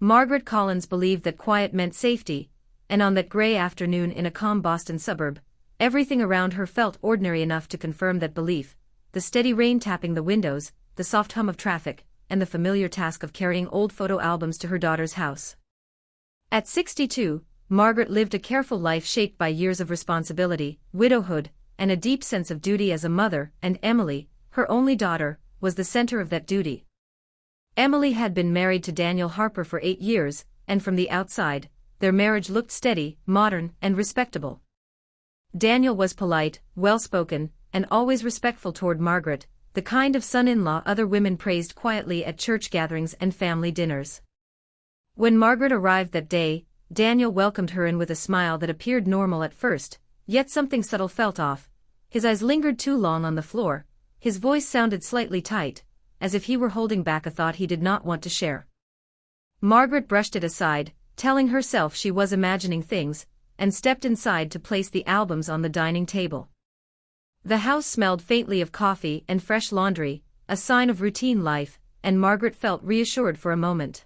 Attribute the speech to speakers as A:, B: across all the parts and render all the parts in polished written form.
A: Margaret Collins believed that quiet meant safety, and on that gray afternoon in a calm Boston suburb, everything around her felt ordinary enough to confirm that belief: the steady rain tapping the windows, the soft hum of traffic, and the familiar task of carrying old photo albums to her daughter's house. At 62, Margaret lived a careful life shaped by years of responsibility, widowhood, and a deep sense of duty as a mother, and Emily, her only daughter, was the center of that duty. Emily had been married to Daniel Harper for 8 years, and from the outside, their marriage looked steady, modern, and respectable. Daniel was polite, well-spoken, and always respectful toward Margaret, the kind of son-in-law other women praised quietly at church gatherings and family dinners. When Margaret arrived that day, Daniel welcomed her in with a smile that appeared normal at first, yet something subtle felt off. His eyes lingered too long on the floor, his voice sounded slightly tight, as if he were holding back a thought he did not want to share. Margaret brushed it aside, telling herself she was imagining things, and stepped inside to place the albums on the dining table. The house smelled faintly of coffee and fresh laundry, a sign of routine life, and Margaret felt reassured for a moment.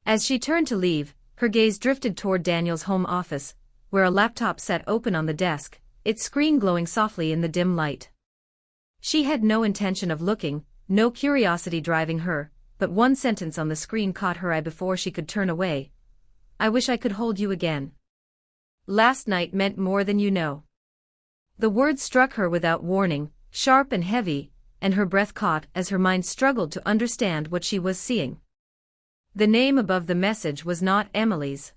A: As she turned to leave, her gaze drifted toward Daniel's home office, where a laptop sat open on the desk, its screen glowing softly in the dim light. She had no intention of looking, no curiosity driving her, but one sentence on the screen caught her eye before she could turn away. "I wish I could hold you again. Last night meant more than you know." The words struck her without warning, sharp and heavy, and her breath caught as her mind struggled to understand what she was seeing. The name above the message was not Emily's.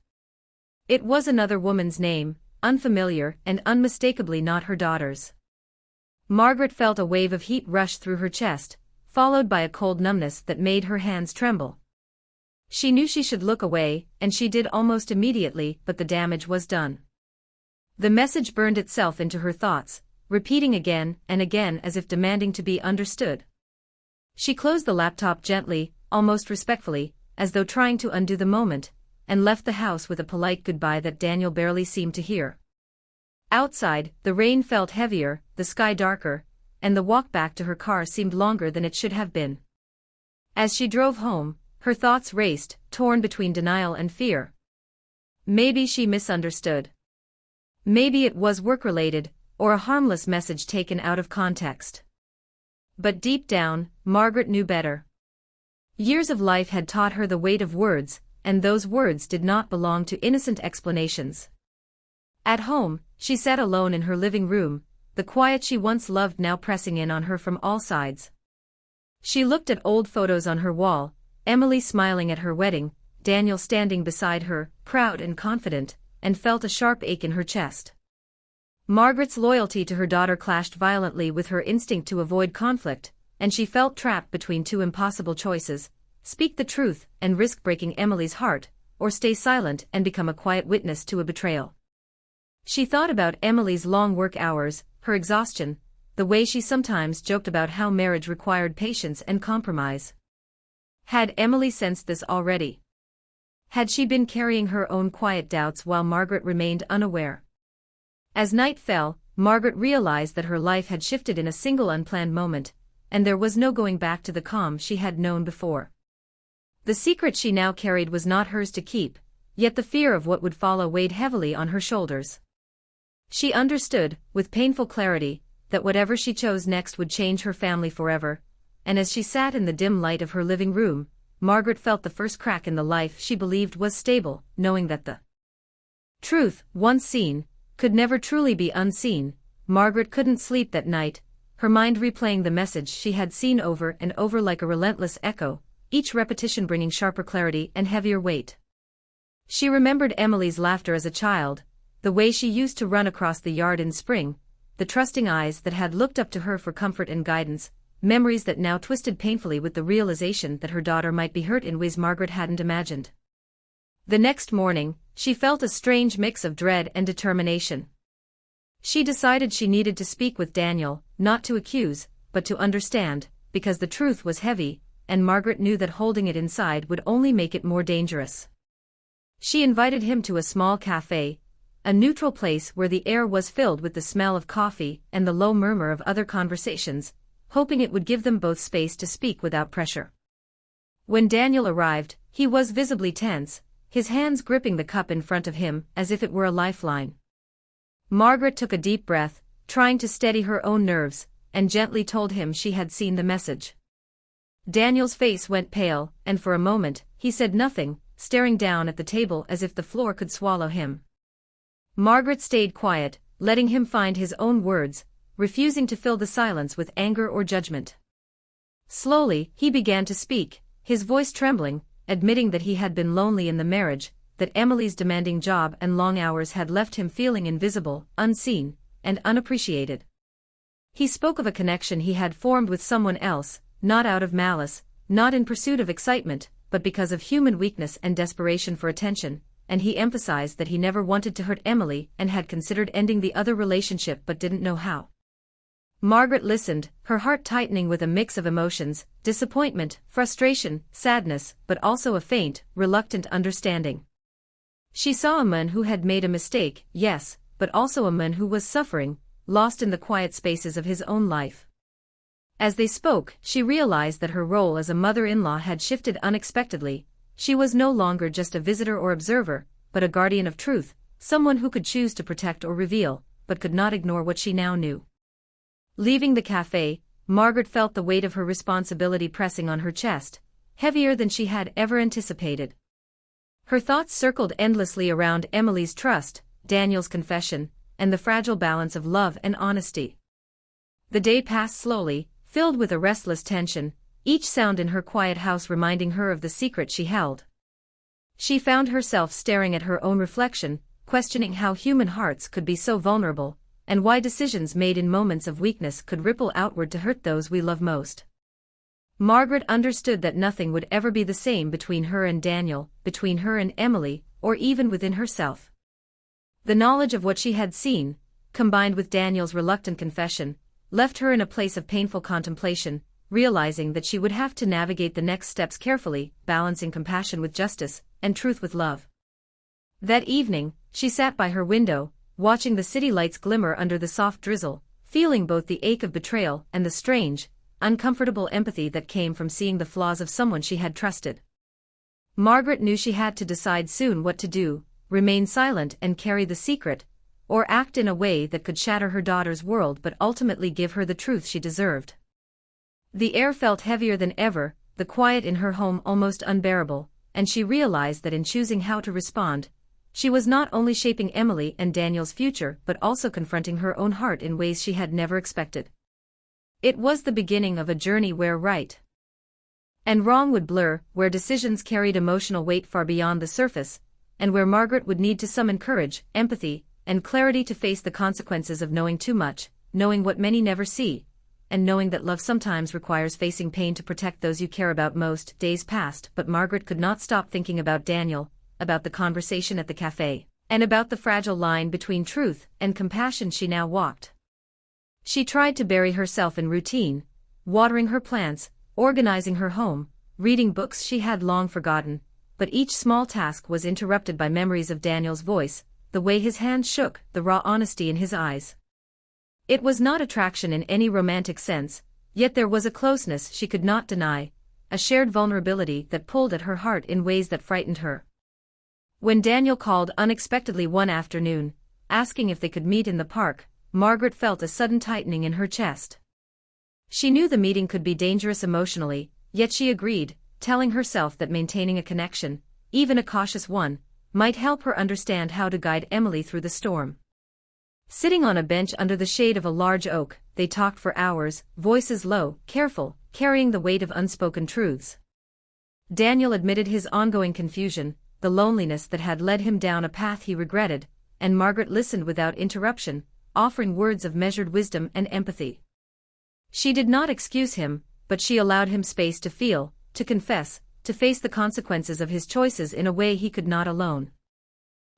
A: It was another woman's name, unfamiliar and unmistakably not her daughter's. Margaret felt a wave of heat rush through her chest, followed by a cold numbness that made her hands tremble. She knew she should look away, and she did almost immediately, but the damage was done. The message burned itself into her thoughts, repeating again and again as if demanding to be understood. She closed the laptop gently, almost respectfully, as though trying to undo the moment, and left the house with a polite goodbye that Daniel barely seemed to hear. Outside, the rain felt heavier, the sky darker, and the walk back to her car seemed longer than it should have been. As she drove home, her thoughts raced, torn between denial and fear. Maybe she misunderstood. Maybe it was work-related, or a harmless message taken out of context. But deep down, Margaret knew better. Years of life had taught her the weight of words, and those words did not belong to innocent explanations. At home, she sat alone in her living room, the quiet she once loved now pressing in on her from all sides. She looked at old photos on her wall, Emily smiling at her wedding, Daniel standing beside her, proud and confident, and felt a sharp ache in her chest. Margaret's loyalty to her daughter clashed violently with her instinct to avoid conflict, and she felt trapped between two impossible choices: speak the truth and risk breaking Emily's heart, or stay silent and become a quiet witness to a betrayal. She thought about Emily's long work hours, her exhaustion, the way she sometimes joked about how marriage required patience and compromise. Had Emily sensed this already? Had she been carrying her own quiet doubts while Margaret remained unaware? As night fell, Margaret realized that her life had shifted in a single unplanned moment, and there was no going back to the calm she had known before. The secret she now carried was not hers to keep, yet the fear of what would follow weighed heavily on her shoulders. She understood, with painful clarity, that whatever she chose next would change her family forever, and as she sat in the dim light of her living room, Margaret felt the first crack in the life she believed was stable, knowing that the truth, once seen, could never truly be unseen. Margaret couldn't sleep that night, her mind replaying the message she had seen over and over like a relentless echo, each repetition bringing sharper clarity and heavier weight. She remembered Emily's laughter as a child, the way she used to run across the yard in spring, the trusting eyes that had looked up to her for comfort and guidance, memories that now twisted painfully with the realization that her daughter might be hurt in ways Margaret hadn't imagined. The next morning, she felt a strange mix of dread and determination. She decided she needed to speak with Daniel, not to accuse, but to understand, because the truth was heavy, and Margaret knew that holding it inside would only make it more dangerous. She invited him to a small cafe, a neutral place where the air was filled with the smell of coffee and the low murmur of other conversations, hoping it would give them both space to speak without pressure. When Daniel arrived, he was visibly tense, his hands gripping the cup in front of him as if it were a lifeline. Margaret took a deep breath, trying to steady her own nerves, and gently told him she had seen the message. Daniel's face went pale, and for a moment, he said nothing, staring down at the table as if the floor could swallow him. Margaret stayed quiet, letting him find his own words, refusing to fill the silence with anger or judgment. Slowly, he began to speak, his voice trembling, admitting that he had been lonely in the marriage, that Emily's demanding job and long hours had left him feeling invisible, unseen, and unappreciated. He spoke of a connection he had formed with someone else, not out of malice, not in pursuit of excitement, but because of human weakness and desperation for attention, and he emphasized that he never wanted to hurt Emily and had considered ending the other relationship but didn't know how. Margaret listened, her heart tightening with a mix of emotions, disappointment, frustration, sadness, but also a faint, reluctant understanding. She saw a man who had made a mistake, yes, but also a man who was suffering, lost in the quiet spaces of his own life. As they spoke, she realized that her role as a mother-in-law had shifted unexpectedly. She was no longer just a visitor or observer, but a guardian of truth, someone who could choose to protect or reveal, but could not ignore what she now knew. Leaving the cafe, Margaret felt the weight of her responsibility pressing on her chest, heavier than she had ever anticipated. Her thoughts circled endlessly around Emily's trust, Daniel's confession, and the fragile balance of love and honesty. The day passed slowly, filled with a restless tension, each sound in her quiet house reminding her of the secret she held. She found herself staring at her own reflection, questioning how human hearts could be so vulnerable, and why decisions made in moments of weakness could ripple outward to hurt those we love most. Margaret understood that nothing would ever be the same between her and Daniel, between her and Emily, or even within herself. The knowledge of what she had seen, combined with Daniel's reluctant confession, left her in a place of painful contemplation, realizing that she would have to navigate the next steps carefully, balancing compassion with justice, and truth with love. That evening, she sat by her window, watching the city lights glimmer under the soft drizzle, feeling both the ache of betrayal and the strange, uncomfortable empathy that came from seeing the flaws of someone she had trusted. Margaret knew she had to decide soon what to do, remain silent and carry the secret, or act in a way that could shatter her daughter's world but ultimately give her the truth she deserved. The air felt heavier than ever, the quiet in her home almost unbearable, and she realized that in choosing how to respond, she was not only shaping Emily and Daniel's future but also confronting her own heart in ways she had never expected. It was the beginning of a journey where right and wrong would blur, where decisions carried emotional weight far beyond the surface, and where Margaret would need to summon courage, empathy, and clarity to face the consequences of knowing too much, knowing what many never see, and knowing that love sometimes requires facing pain to protect those you care about most. Days passed, but Margaret could not stop thinking about Daniel, about the conversation at the cafe, and about the fragile line between truth and compassion she now walked. She tried to bury herself in routine, watering her plants, organizing her home, reading books she had long forgotten, but each small task was interrupted by memories of Daniel's voice, the way his hands shook, the raw honesty in his eyes. It was not attraction in any romantic sense, yet there was a closeness she could not deny, a shared vulnerability that pulled at her heart in ways that frightened her. When Daniel called unexpectedly one afternoon, asking if they could meet in the park, Margaret felt a sudden tightening in her chest. She knew the meeting could be dangerous emotionally, yet she agreed, telling herself that maintaining a connection, even a cautious one, might help her understand how to guide Emily through the storm. Sitting on a bench under the shade of a large oak, they talked for hours, voices low, careful, carrying the weight of unspoken truths. Daniel admitted his ongoing confusion, the loneliness that had led him down a path he regretted, and Margaret listened without interruption, offering words of measured wisdom and empathy. She did not excuse him, but she allowed him space to feel, to confess, to face the consequences of his choices in a way he could not alone.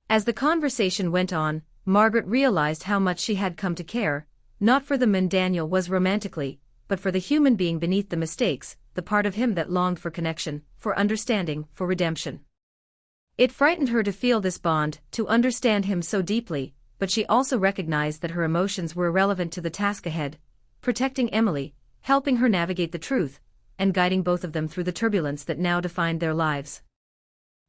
A: As the conversation went on, Margaret realized how much she had come to care, not for the man Daniel was romantically, but for the human being beneath the mistakes, the part of him that longed for connection, for understanding, for redemption. It frightened her to feel this bond, to understand him so deeply, but she also recognized that her emotions were irrelevant to the task ahead, protecting Emily, helping her navigate the truth, and guiding both of them through the turbulence that now defined their lives.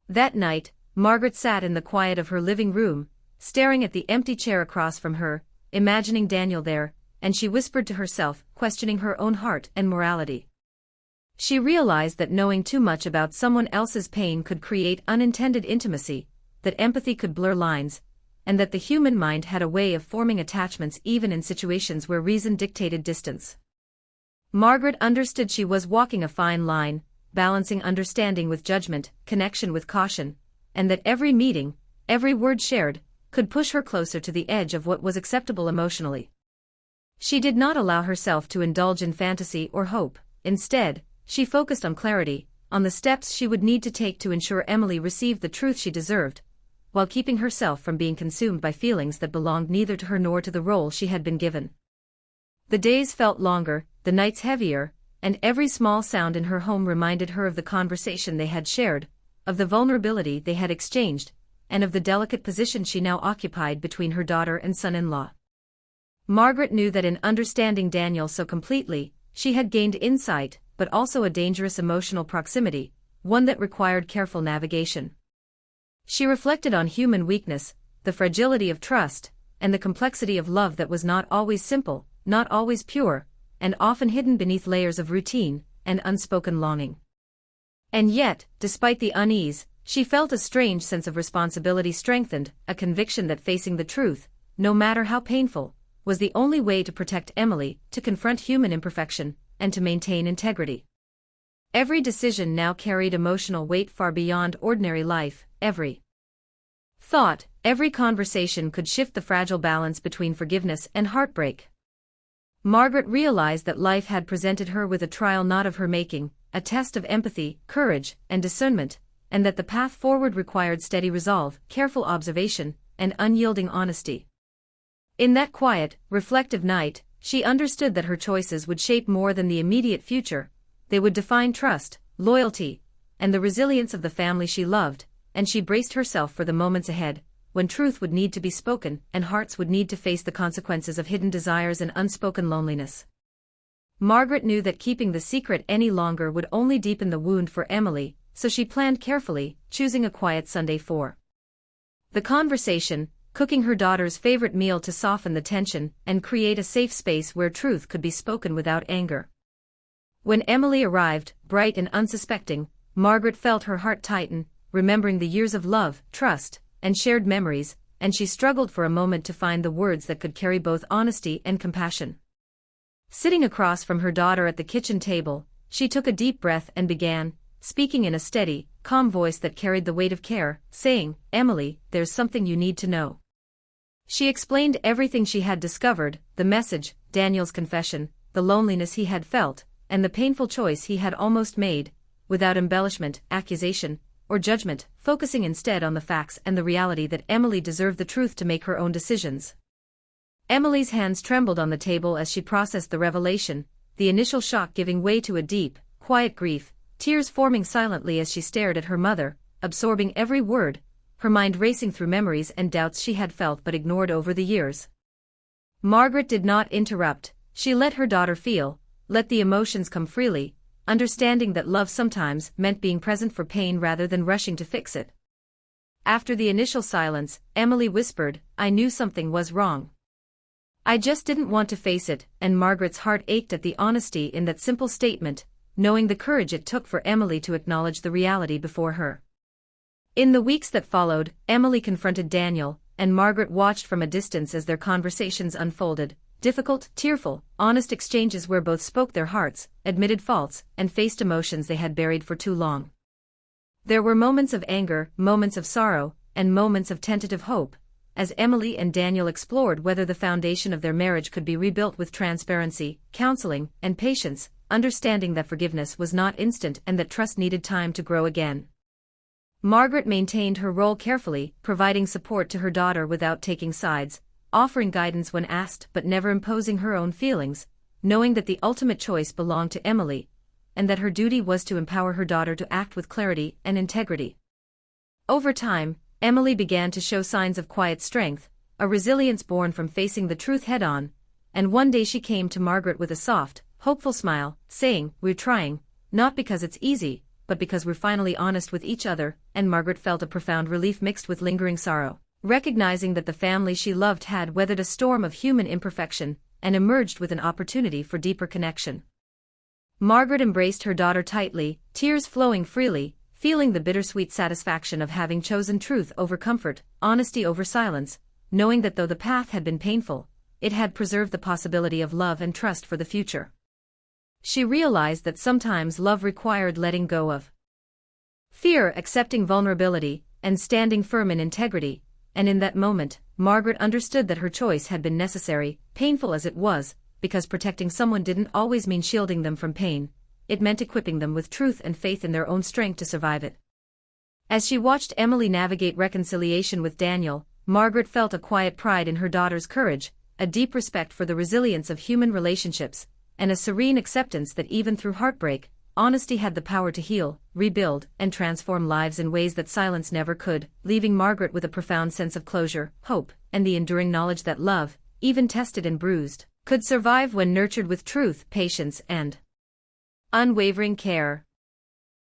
A: That night, Margaret sat in the quiet of her living room, staring at the empty chair across from her, imagining Daniel there, and she whispered to herself, questioning her own heart and morality. She realized that knowing too much about someone else's pain could create unintended intimacy, that empathy could blur lines, and that the human mind had a way of forming attachments even in situations where reason dictated distance. Margaret understood she was walking a fine line, balancing understanding with judgment, connection with caution, and that every meeting, every word shared, could push her closer to the edge of what was acceptable emotionally. She did not allow herself to indulge in fantasy or hope. Instead, she focused on clarity, on the steps she would need to take to ensure Emily received the truth she deserved, while keeping herself from being consumed by feelings that belonged neither to her nor to the role she had been given. The days felt longer, the nights heavier, and every small sound in her home reminded her of the conversation they had shared, of the vulnerability they had exchanged, and of the delicate position she now occupied between her daughter and son-in-law. Margaret knew that in understanding Daniel so completely, she had gained insight, but also a dangerous emotional proximity, one that required careful navigation. She reflected on human weakness, the fragility of trust, and the complexity of love that was not always simple, not always pure, and often hidden beneath layers of routine and unspoken longing. And yet, despite the unease, she felt a strange sense of responsibility strengthened, a conviction that facing the truth, no matter how painful, was the only way to protect Emily, to confront human imperfection, and to maintain integrity. Every decision now carried emotional weight far beyond ordinary life, every thought, every conversation could shift the fragile balance between forgiveness and heartbreak. Margaret realized that life had presented her with a trial not of her making, a test of empathy, courage, and discernment, and that the path forward required steady resolve, careful observation, and unyielding honesty. In that quiet, reflective night, she understood that her choices would shape more than the immediate future. They would define trust, loyalty, and the resilience of the family she loved, and she braced herself for the moments ahead, when truth would need to be spoken and hearts would need to face the consequences of hidden desires and unspoken loneliness. Margaret knew that keeping the secret any longer would only deepen the wound for Emily, so she planned carefully, choosing a quiet Sunday for the conversation, cooking her daughter's favorite meal to soften the tension and create a safe space where truth could be spoken without anger. When Emily arrived, bright and unsuspecting, Margaret felt her heart tighten, remembering the years of love, trust, and shared memories, and she struggled for a moment to find the words that could carry both honesty and compassion. Sitting across from her daughter at the kitchen table, she took a deep breath and began, speaking in a steady, calm voice that carried the weight of care, saying, "Emily, there's something you need to know." She explained everything she had discovered, the message, Daniel's confession, the loneliness he had felt, and the painful choice he had almost made, without embellishment, accusation, or judgment, focusing instead on the facts and the reality that Emily deserved the truth to make her own decisions. Emily's hands trembled on the table as she processed the revelation, the initial shock giving way to a deep, quiet grief, tears forming silently as she stared at her mother, absorbing every word, her mind racing through memories and doubts she had felt but ignored over the years. Margaret did not interrupt, she let her daughter feel, let the emotions come freely, understanding that love sometimes meant being present for pain rather than rushing to fix it. After the initial silence, Emily whispered, "I knew something was wrong. I just didn't want to face it," and Margaret's heart ached at the honesty in that simple statement, knowing the courage it took for Emily to acknowledge the reality before her. In the weeks that followed, Emily confronted Daniel, and Margaret watched from a distance as their conversations unfolded, difficult, tearful, honest exchanges where both spoke their hearts, admitted faults, and faced emotions they had buried for too long. There were moments of anger, moments of sorrow, and moments of tentative hope, as Emily and Daniel explored whether the foundation of their marriage could be rebuilt with transparency, counseling, and patience, understanding that forgiveness was not instant and that trust needed time to grow again. Margaret maintained her role carefully, providing support to her daughter without taking sides, offering guidance when asked but never imposing her own feelings, knowing that the ultimate choice belonged to Emily, and that her duty was to empower her daughter to act with clarity and integrity. Over time, Emily began to show signs of quiet strength, a resilience born from facing the truth head-on, and one day she came to Margaret with a soft, hopeful smile, saying, "We're trying," not because it's easy, but because we're finally honest with each other, and Margaret felt a profound relief mixed with lingering sorrow, recognizing that the family she loved had weathered a storm of human imperfection and emerged with an opportunity for deeper connection. Margaret embraced her daughter tightly, tears flowing freely, feeling the bittersweet satisfaction of having chosen truth over comfort, honesty over silence, knowing that though the path had been painful, it had preserved the possibility of love and trust for the future. She realized that sometimes love required letting go of fear, accepting vulnerability, and standing firm in integrity, and in that moment, Margaret understood that her choice had been necessary, painful as it was, because protecting someone didn't always mean shielding them from pain, it meant equipping them with truth and faith in their own strength to survive it. As she watched Emily navigate reconciliation with Daniel, Margaret felt a quiet pride in her daughter's courage, a deep respect for the resilience of human relationships, and a serene acceptance that even through heartbreak, honesty had the power to heal, rebuild, and transform lives in ways that silence never could, leaving Margaret with a profound sense of closure, hope, and the enduring knowledge that love, even tested and bruised, could survive when nurtured with truth, patience, and unwavering care.